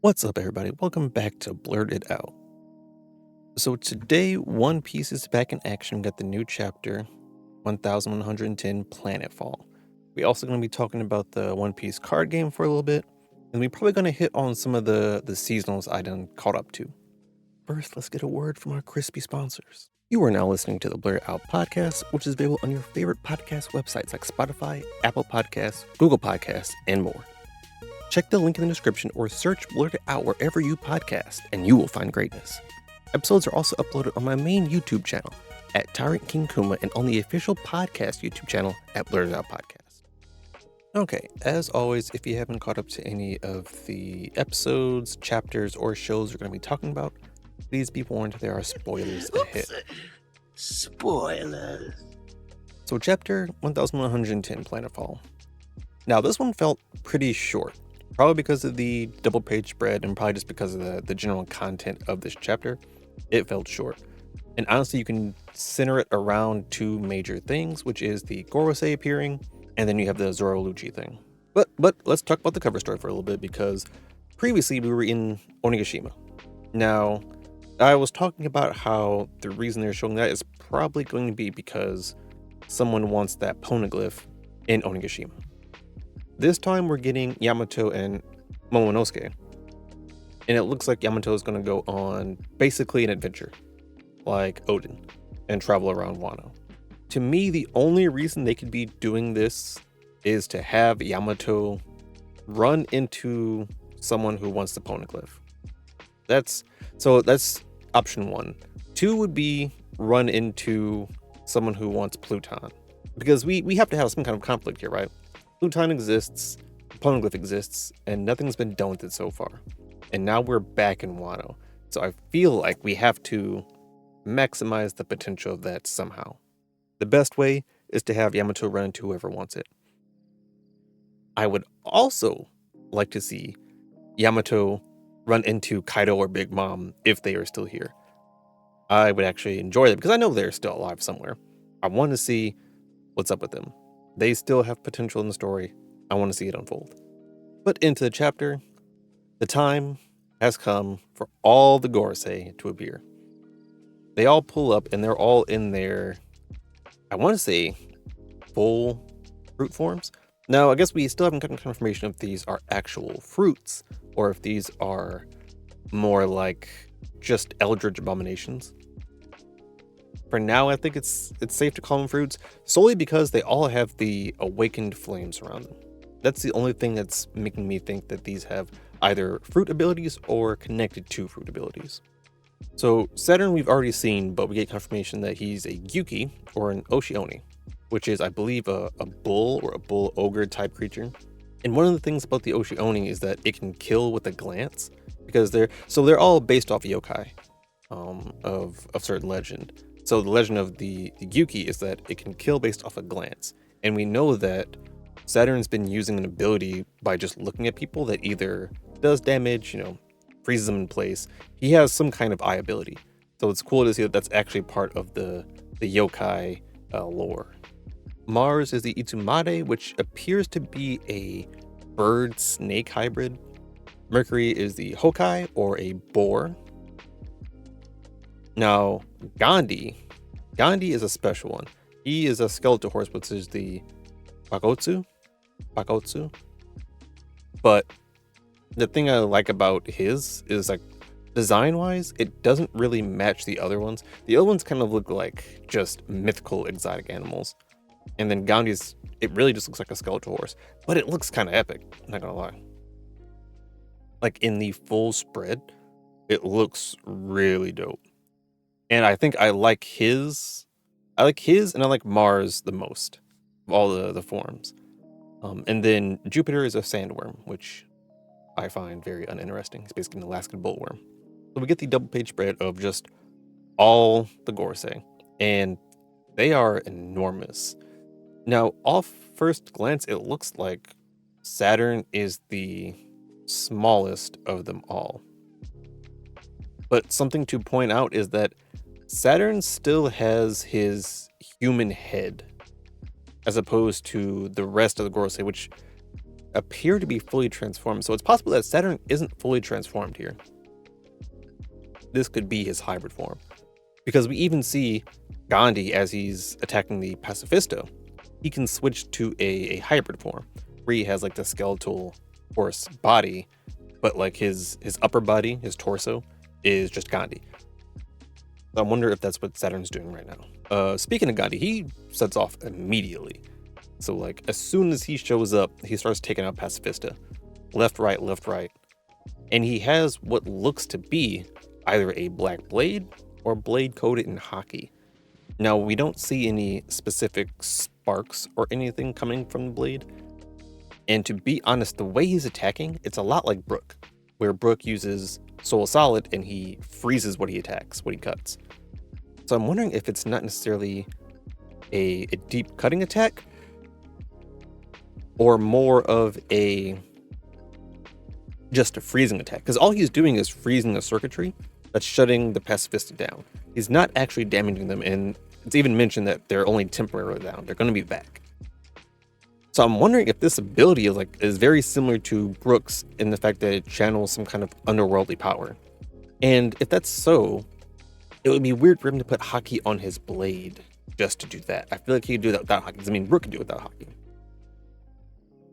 What's up, everybody? Welcome back to Blerd It Out. So today, One Piece is back in action. We got the new chapter, 1110 Planetfall. We're also going to be talking about the One Piece card game for a little bit, and we're probably going to hit on some of the seasonals I done caught up to. First, let's get a word from our crispy sponsors. You are now listening to the Blerd It Out podcast, which is available on your favorite podcast websites like Spotify, Apple Podcasts, Google Podcasts, and more. Check the link in the description or search Blerd It Out wherever you podcast, and you will find greatness. Episodes are also uploaded on my main YouTube channel at Tyrant King Kuma and on the official podcast YouTube channel at Blerd It Out Podcast. Okay, as always, if you haven't caught up to any of the episodes, chapters, or shows we're going to be talking about, please be warned there are spoilers ahead. Spoilers. So chapter 1110 Planetfall. Now this one felt pretty short. Probably because of the double page spread and probably just because of the general content of this chapter, it felt short. And honestly, you can center it around two major things, which is the Gorosei appearing, and then you have the Zoro Lucci thing. But let's talk about the cover story for a little bit, because previously we were in Onigashima. Now, I was talking about how the reason they're showing that is probably going to be because someone wants that poneglyph in Onigashima. This time we're getting Yamato and Momonosuke, and it looks like Yamato is going to go on basically an adventure, like Odin, and travel around Wano. To me, the only reason they could be doing this is to have Yamato run into someone who wants the poneglyph. That's option one. Two would be run into someone who wants Pluton, because we have to have some kind of conflict here, right? Pluton exists, poneglyph exists, and nothing's been done with it so far. And now we're back in Wano. So I feel like we have to maximize the potential of that somehow. The best way is to have Yamato run into whoever wants it. I would also like to see Yamato run into Kaido or Big Mom if they are still here. I would actually enjoy that because I know they're still alive somewhere. I want to see what's up with them. They still have potential in the story. I want to see it unfold. But into the chapter, the time has come for all the Gorosei to appear. They all pull up and they're all in their, I want to say, full fruit forms. Now, I guess we still haven't gotten confirmation if these are actual fruits or if these are more like just eldritch abominations. For now, I think it's safe to call them fruits, solely because they all have the awakened flames around them. That's the only thing that's making me think that these have either fruit abilities or connected to fruit abilities. So Saturn we've already seen, but we get confirmation that he's a Gyuki, or an Oshioni, which is, I believe, a bull or a bull ogre type creature. And one of the things about the Oshioni is that it can kill with a glance, because they're all based off yokai of certain legend. So the legend of the Gyuki is that it can kill based off a glance. And we know that Saturn's been using an ability by just looking at people that either does damage, freezes them in place. He has some kind of eye ability. So it's cool to see that that's actually part of the yokai lore. Mars is the Itsumade, which appears to be a bird-snake hybrid. Mercury is the Hokai, or a boar. Now, Gandhi is a special one. He is a skeletal horse, which is the Bakotsu. But the thing I like about his is, like, design-wise, it doesn't really match the other ones. The other ones kind of look like just mythical exotic animals. And then Gandhi's, it really just looks like a skeletal horse. But it looks kind of epic, I'm not gonna lie. Like, in the full spread, it looks really dope. And I think I like his and I like Mars the most of all the forms. And then Jupiter is a sandworm, which I find very uninteresting. It's basically an Alaskan bullworm. So we get the double page spread of just all the Gorosei, and they are enormous. Now, off first glance, it looks like Saturn is the smallest of them all. But something to point out is that Saturn still has his human head, as opposed to the rest of the Gorosei, which appear to be fully transformed. So it's possible that Saturn isn't fully transformed here. This could be his hybrid form. Because we even see Gandhi as he's attacking the Pacifista. He can switch to a hybrid form, where he has like the skeletal horse body, but like his upper body, his torso, is just Gandhi. So I wonder if that's what Saturn's doing right now. Speaking of Gandhi, he sets off immediately. So like as soon as he shows up, he starts taking out Pacifista. Left, right, and he has what looks to be either a black blade or blade coated in hockey. Now, we don't see any specific sparks or anything coming from the blade. And to be honest, the way he's attacking, it's a lot like Brook, where Brook uses Soul Solid and he freezes what he attacks, what he cuts. So I'm wondering if it's not necessarily a deep cutting attack, or more of just a freezing attack. Because all he's doing is freezing the circuitry that's shutting the Pacifista down. He's not actually damaging them, and it's even mentioned that they're only temporarily down. They're going to be back. So I'm wondering if this ability is very similar to Brook's in the fact that it channels some kind of underworldly power. And if that's so, it would be weird for him to put hockey on his blade just to do that. I feel like he could do that without hockey. I mean, Brook could do it without hockey.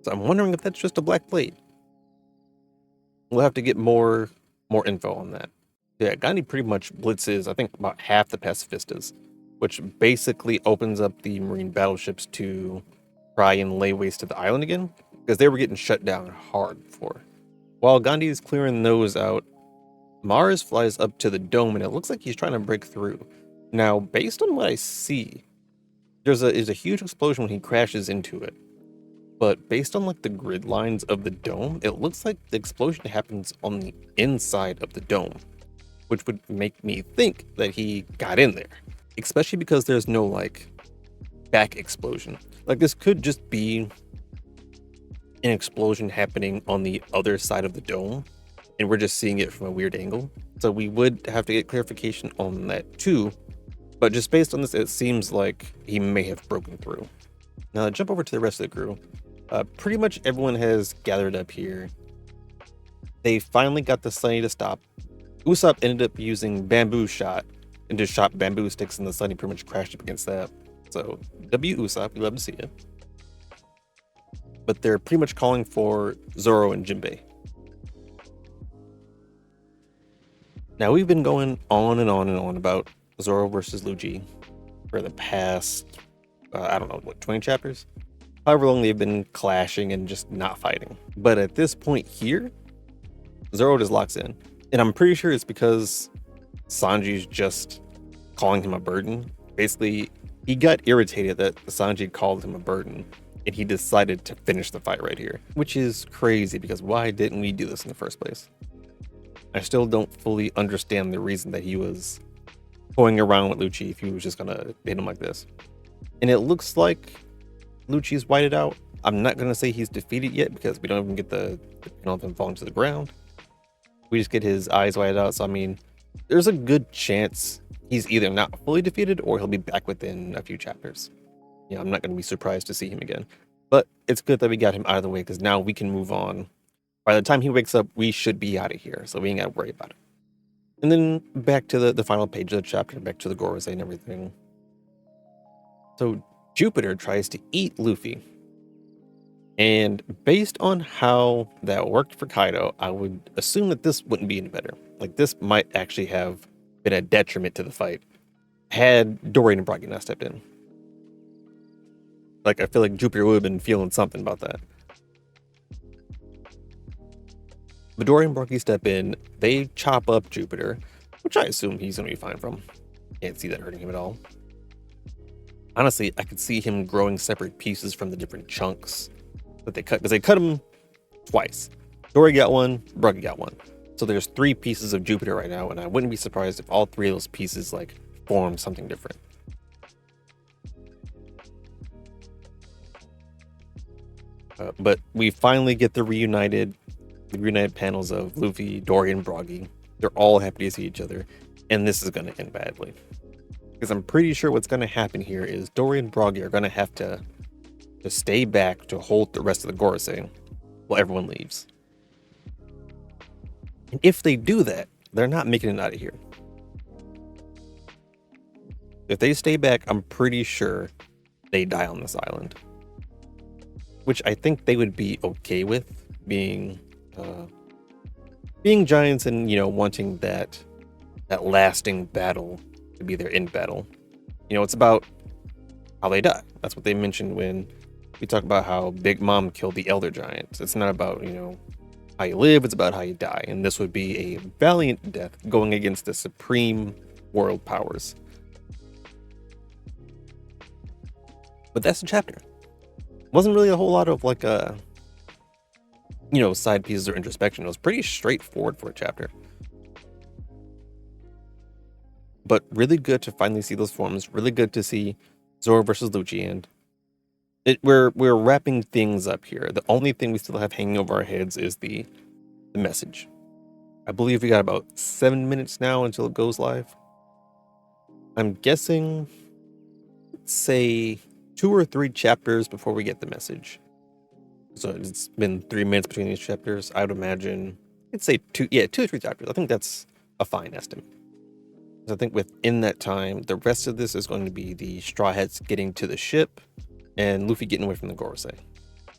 So I'm wondering if that's just a black blade. We'll have to get more info on that. Yeah, Gandhi pretty much blitzes, I think, about half the Pacifistas, which basically opens up the Marine battleships to try and lay waste to the island again, because they were getting shut down hard before. While Gandhi is clearing those out, Mars flies up to the dome, and it looks like he's trying to break through. Now, based on what I see, there's a huge explosion when he crashes into it. But based on like the grid lines of the dome, it looks like the explosion happens on the inside of the dome, which would make me think that he got in there, especially because there's no like back explosion. Like this could just be an explosion happening on the other side of the dome, and we're just seeing it from a weird angle. So we would have to get clarification on that too. But just based on this, it seems like he may have broken through. Now jump over to the rest of the crew. Pretty much everyone has gathered up here. They finally got the Sunny to stop. Usopp ended up using bamboo shot and just shot bamboo sticks, and the Sunny pretty much crashed up against that. So W Usopp, we love to see it. But they're pretty much calling for Zoro and Jinbei. Now we've been going on and on and on about Zoro versus Luffy for the past, I don't know, 20 chapters? However long they've been clashing and just not fighting. But at this point here, Zoro just locks in. And I'm pretty sure it's because Sanji's just calling him a burden. Basically, he got irritated that Sanji called him a burden, and he decided to finish the fight right here. Which is crazy, because why didn't we do this in the first place? I still don't fully understand the reason that he was toying around with Lucci if he was just gonna hit him like this. And it looks like Lucci's whited out. I'm not gonna say he's defeated yet, because we don't even get the panel of him falling to the ground. We just get his eyes whited out. So I mean, there's a good chance he's either not fully defeated or he'll be back within a few chapters. Yeah, I'm not gonna be surprised to see him again. But it's good that we got him out of the way, because now we can move on. By the time he wakes up, we should be out of here, so we ain't gotta worry about it. And then back to the final page of the chapter, back to the Gorosei and everything. So Jupiter tries to eat Luffy. And based on how that worked for Kaido, I would assume that this wouldn't be any better. Like, this might actually have been a detriment to the fight had Dorian and Brogy not stepped in. Like, I feel like Jupiter would have been feeling something about that. But Dorian and Brogy step in, they chop up Jupiter, which I assume he's going to be fine from. Can't see that hurting him at all. Honestly, I could see him growing separate pieces from the different chunks that they cut, because they cut him twice. Dory got one, Brogy got one. So there's 3 pieces of Jupiter right now, and I wouldn't be surprised if all 3 of those pieces like form something different. But we finally get the reunited panels of Luffy, Dory, and Brogy. They're all happy to see each other. And this is going to end badly. Because I'm pretty sure what's going to happen here is Dory and Broggy are going to have to stay back to hold the rest of the Gorosei while everyone leaves. And if they do that, they're not making it out of here. If they stay back, I'm pretty sure they die on this island. Which I think they would be okay with, being giants and, wanting that lasting battle to be their end battle. It's about how they die. That's what they mentioned when we talk about how Big Mom killed the Elder Giants. It's not about, how you live, it's about how you die. And this would be a valiant death going against the supreme world powers. But that's the chapter. Wasn't really a whole lot of side pieces or introspection. It was pretty straightforward for a chapter. But really good to finally see those forms. Really good to see Zoro versus Lucci. And we're wrapping things up here. The only thing we still have hanging over our heads is the message. I believe we got about 7 minutes now until it goes live. I'm guessing, say, 2 or 3 chapters before we get the message. So it's been 3 minutes between these chapters. I would imagine, I'd say 2 or 3 chapters. I think that's a fine estimate. I think within that time, the rest of this is going to be the Straw Hats getting to the ship and Luffy getting away from the Gorosei. I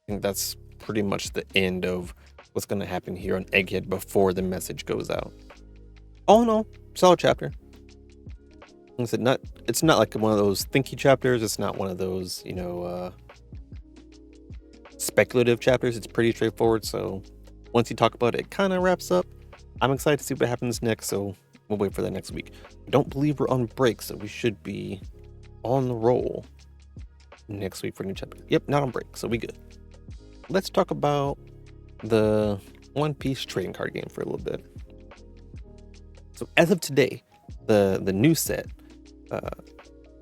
think that's pretty much the end of what's going to happen here on Egghead before the message goes out. All in all, solid chapter. Like I said, it's not like one of those thinky chapters. It's not one of those, speculative chapters. It's pretty straightforward. So once you talk about it, it kind of wraps up. I'm excited to see what happens next. So we'll wait for that next week. I don't believe we're on break, so we should be on the roll next week for a new chapter. Yep, not on break, so we good. Let's talk about the One Piece trading card game for a little bit. So as of today, the new set,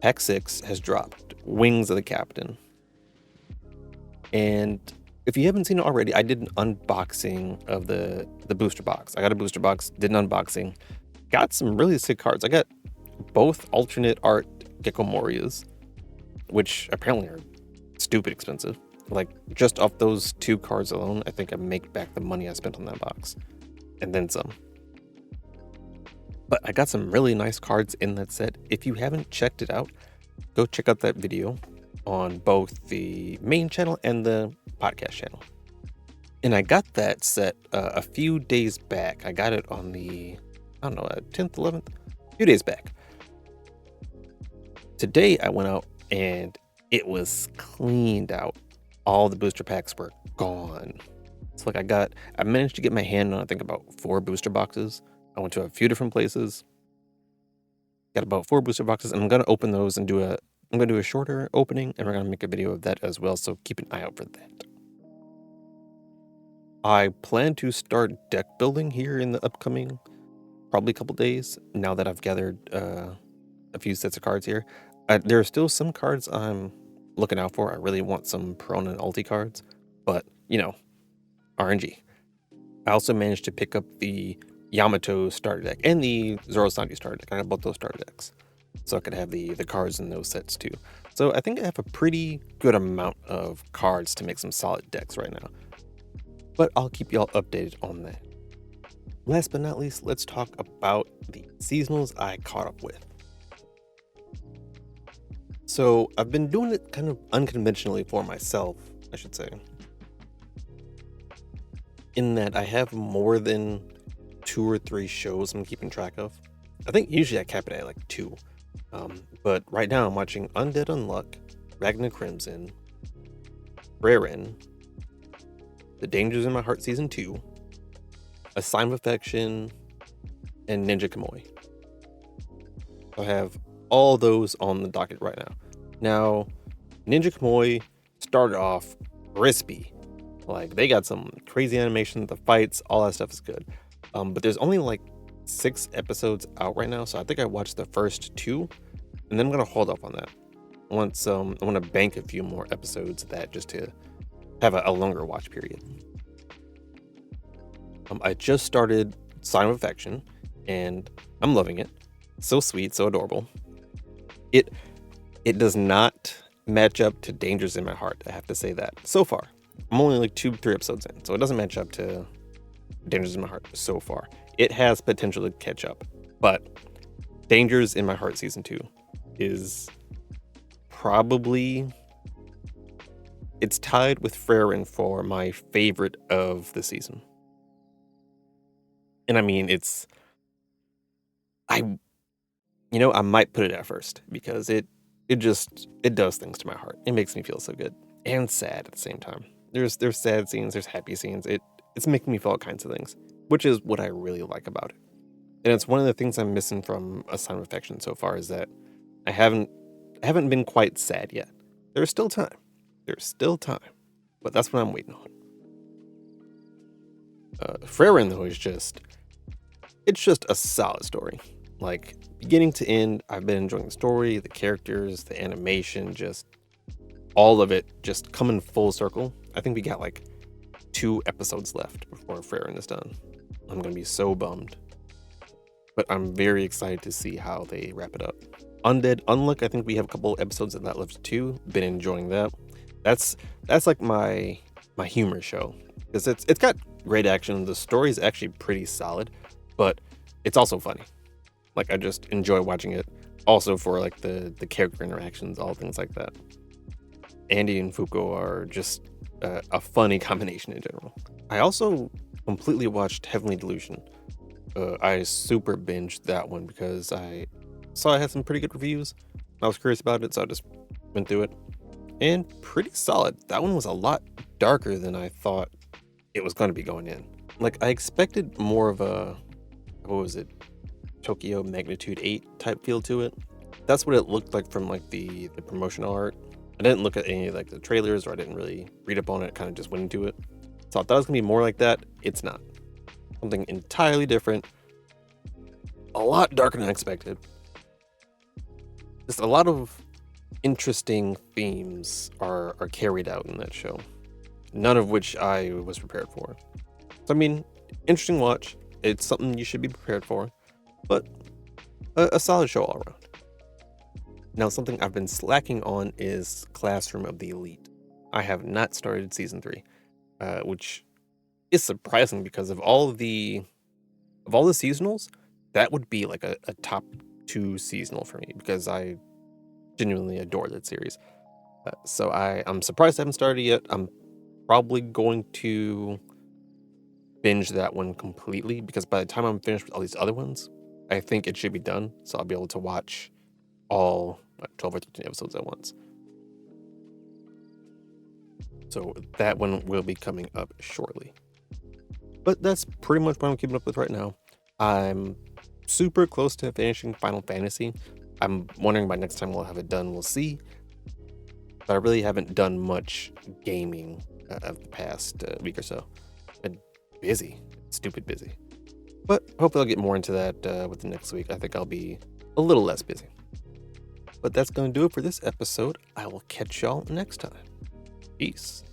Pack 6, has dropped, Wings of the Captain. And if you haven't seen it already, I did an unboxing of the booster box. I got a booster box, did an unboxing. Got some really sick cards. I got both alternate art Gecko Morias, which apparently are stupid expensive. Like, just off those 2 cards alone, I think I make back the money I spent on that box. And then some. But I got some really nice cards in that set. If you haven't checked it out, go check out that video on both the main channel and the podcast channel. And I got that set a few days back. I got it on the 10th, 11th, a few days back. Today I went out and it was cleaned out. All the booster packs were gone. It's like I managed to get my hand on, I think, about 4 booster boxes. I went to a few different places, got about 4 booster boxes, and I'm going to open those and I'm going to do a shorter opening, and we're going to make a video of that as well, so keep an eye out for that. I plan to start deck building here in the upcoming probably a couple days, now that I've gathered a few sets of cards here. There are still some cards I'm looking out for. I really want some Prone and Ulti cards, but, RNG. I also managed to pick up the Yamato starter deck and the Zoro Sanji starter deck. I got both those starter decks, so I could have the cards in those sets too. So I think I have a pretty good amount of cards to make some solid decks right now. But I'll keep y'all updated on that. Last but not least, let's talk about the seasonals I caught up with. So I've been doing it kind of unconventionally for myself, I should say. In that I have more than 2 or 3 shows I'm keeping track of. I think usually I cap it at like 2. But right now I'm watching Undead Unluck, Ragnar Crimson, Raren, The Dangers in My Heart Season 2, A Sign of Affection, and Ninja Kamui. I have all those on the docket right now. Now, Ninja Kamui started off crispy. Like, they got some crazy animation, the fights, all that stuff is good. But there's only like 6 episodes out right now, so I think I watched the first 2, and then I'm gonna hold off on that. I want to bank a few more episodes of that just to have a longer watch period. I just started Sign of Affection, and I'm loving it. So sweet, so adorable. It does not match up to Dangers in My Heart, I have to say that. So far. I'm only like 2-3 episodes in, so it doesn't match up to Dangers in My Heart so far. It has potential to catch up, but Dangers in My Heart Season 2 is probably... It's tied with Freyrin for my favorite of the season. And I mean, I might put it at first because it does things to my heart. It makes me feel so good and sad at the same time. There's sad scenes, there's happy scenes. It's making me feel all kinds of things, which is what I really like about it. And it's one of the things I'm missing from A Sign of Affection so far is that I haven't been quite sad yet. There's still time. But that's what I'm waiting on. Freyrin, though, it's just a solid story. Like, beginning to end, I've been enjoying the story, the characters, the animation, just all of it just coming full circle. I think we got like 2 episodes left before Freyrin is done. I'm going to be so bummed. But I'm very excited to see how they wrap it up. Undead Unluck, I think we have a couple episodes of that left too. Been enjoying that. That's like my humor show. Because it's got great action. The story is actually pretty solid, but it's also funny. Like, I just enjoy watching it. Also for like the character interactions, all things like that. Andy and Fuko are just a funny combination in general. I also completely watched Heavenly Delusion. I super binged that one because I saw it had some pretty good reviews. I was curious about it, so I just went through it. And pretty solid. That one was a lot darker than I thought it was going to be going in. Like, I expected more of a, Tokyo Magnitude 8 type feel to it. That's what it looked like from like the promotional art. I didn't look at any of like the trailers, or I didn't really read up on it, kind of just went into it. So I thought it was going to be more like that. It's not. Something entirely different. A lot darker than I expected. Just a lot of interesting themes are carried out in that show. None of which I was prepared for. So I mean, interesting watch. It's something you should be prepared for. But a solid show all around. Now, something I've been slacking on is Classroom of the Elite. I have not started season 3, which is surprising because of all the seasonals, that would be like a top 2 seasonal for me because I genuinely adore that series. So I'm surprised I haven't started yet. I'm probably going to binge that one completely because by the time I'm finished with all these other ones, I think it should be done. So I'll be able to watch all 12 or 13 episodes at once. So that one will be coming up shortly. But that's pretty much what I'm keeping up with right now. I'm super close to finishing Final Fantasy. I'm wondering by next time we'll have it done. We'll see. But I really haven't done much gaming of the past week or so. Been busy. Stupid busy. But hopefully I'll get more into that with the next week. I think I'll be a little less busy. But that's going to do it for this episode. I will catch y'all next time. Peace.